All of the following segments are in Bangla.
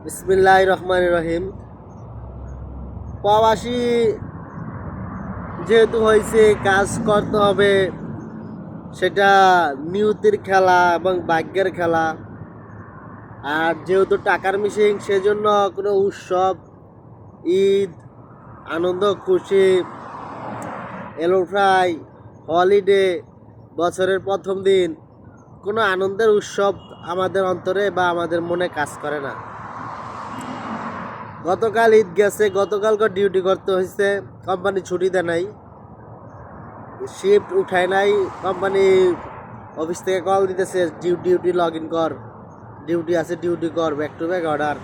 বিসমিল্লাহির রহমানির রহিম। প্রবাসী যেহেতু হয়েছে, কাজ করতে হবে, সেটা নিয়তির খেলা এবং ভাগ্যের খেলা। আর যেহেতু টাকার মিশিং, সেজন্য কোনো উৎসব, ঈদ, আনন্দ খুশি, এলোফ্রাই, হলিডে, বছরের প্রথম দিন, কোনো আনন্দের উৎসব আমাদের অন্তরে বা আমাদের মনে কাজ করে না। গতকাল ঈদ গেছে, গতকালকে ডিউটি করতে হয়েছে, কোম্পানি ছুটি দেয় নাই, শিফট উঠায় নাই। কোম্পানি অফিস থেকে কল দিতেছে, ডিউটি লগ ইন কর, ডিউটি আছে ডিউটি কর, ব্যাক টু ব্যাক অর্ডার।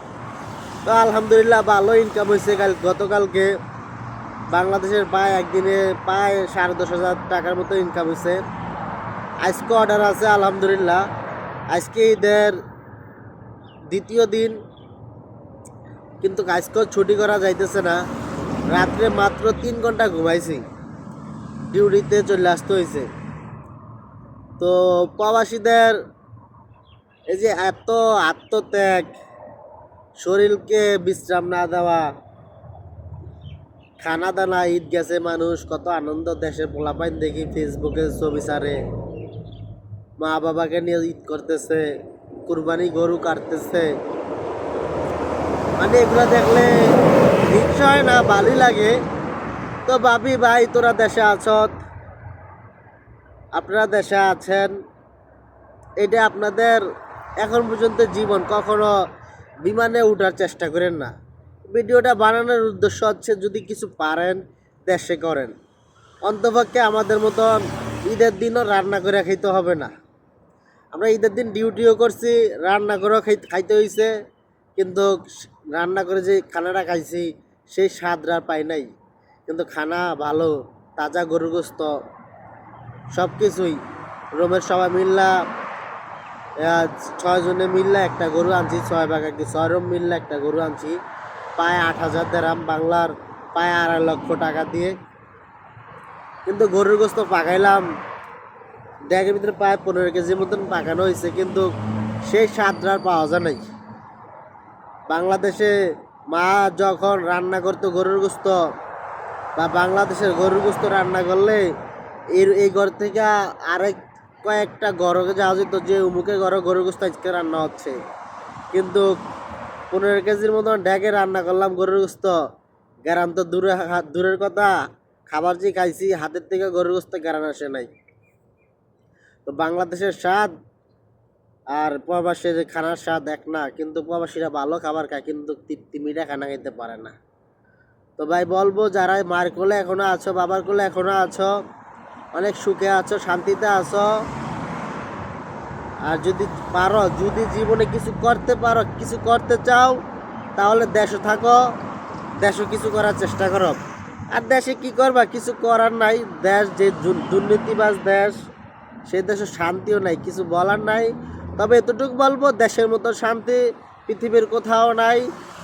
তো আলহামদুলিল্লাহ ভালো ইনকাম হয়েছে। গতকালকে বাংলাদেশের একদিনে 10,500 টাকার মতো ইনকাম হয়েছে। আজকে অর্ডার আছে আলহামদুলিল্লাহ। আজকে ঈদের দ্বিতীয় দিন, কিন্তু আজকেও ছুটি করা যাইতেছে না। রাত্রে মাত্র 3 ঘন্টা ঘুমাইছি, ডিউটিতে চলে আসতে হয়েছে। তো প্রবাসীদের এই যে এত আত্মত্যাগ, শরীরকে বিশ্রাম না দেওয়া, খানা দানা, ঈদ গেছে মানুষ কত আনন্দ, দেশের পোলাপাইন দেখি ফেসবুকে ছবি ছাড়ে, মা বাবাকে নিয়ে ঈদ করতেছে, কুরবানি গরু কাটতেছে। মানে এগুলো দেখলে হিংসা হয় না, ভালোই লাগে। তো ভাবি ভাই, তোরা দেশে আছ, আপনারা দেশে আছেন, এটা আপনাদের এখন পর্যন্ত জীবন, কখনো বিমানে উঠার চেষ্টা করেন না। ভিডিওটা বানানোর উদ্দেশ্য হচ্ছে, যদি কিছু পারেন দেশে করেন। অন্তপক্ষে আমাদের মতন ঈদের দিনও রান্না করে খাইতে হবে না। আমরা ঈদের দিন ডিউটিও করছি, রান্না করেও খাইতে হয়েছে, কিন্তু রান্না করে যে খানাটা খাইছি সেই স্বাদটা পাই নাই। কিন্তু খানা ভালো, তাজা গরুর গোস্ত, সব কিছুই। রোমের সবাই মিল্লা 6 জনে মিললে একটা গরু আনছি, 6 ভাগ 6 রুম মিললে একটা গরু আনছি, প্রায় 8,000 দেরাম, বাংলার প্রায় 2.5 লক্ষ টাকা দিয়ে। কিন্তু গরুর গোস্ত পাকাইলাম, ব্যাগের ভিতরে প্রায় 15 কেজির মতন পাকানো হয়েছে, কিন্তু সেই স্বাদটা আর পাওয়া যায় নাই। বাংলাদেশে মা যখন রান্না করতো গরুর গোস্ত, বা বাংলাদেশের গরুর গোস্ত রান্না করলে এই ঘর থেকে আরেক কয়েকটা ঘরকে যাওয়া যেত যে উমুকে ঘরে গরুর গোস্ত আজকে রান্না হচ্ছে। কিন্তু 15 কেজির মতন ড্যাগে রান্না করলাম গরুর গোস্ত, গ্যারান তো দূরের কথা, খাবার যে খাইছি হাতের থেকে গরুর গোস্ত গ্যারান আসে নাই। তো বাংলাদেশের স্বাদ আর প্রবাসীর খানার স্বাদ এক না। কিন্তু প্রবাসীরা ভালো খাবার খায়, কিন্তু তৃপ্তি মিটা খানা খেতে পারে না। তো ভাই বলবো, যারা মার কোলে এখনো আছো, বাবার কোলে এখনো আছো, অনেক সুখে আছো, শান্তিতে আছো, আর যদি পারো, যদি জীবনে কিছু করতে পারো, কিছু করতে চাও, তাহলে দেশে থাকো, দেশে কিছু করার চেষ্টা করো। আর দেশে কি করবা, কিছু করার নাই। দেশ যে দুর্নীতিবাজ দেশ, সেই দেশে শান্তিও নাই, কিছু বলার নাই। তবে এতটুকু বলবো, দেশের মতো শান্তি পৃথিবীর কোথাও নাই।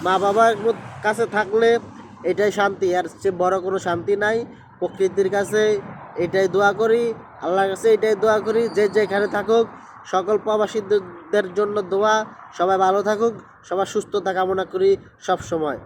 মা বাবার কাছে থাকলে এটাই শান্তি, আর চেয়ে বড় কোনো শান্তি নাই। প্রকৃতির কাছে এটাই দোয়া করি, আল্লাহর কাছে এটাই দোয়া করি, যে যেখানে থাকুক, সকল প্রবাসীদের জন্য দোয়া, সবাই ভালো থাকুক, সবার সুস্থতা কামনা করি সব সময়।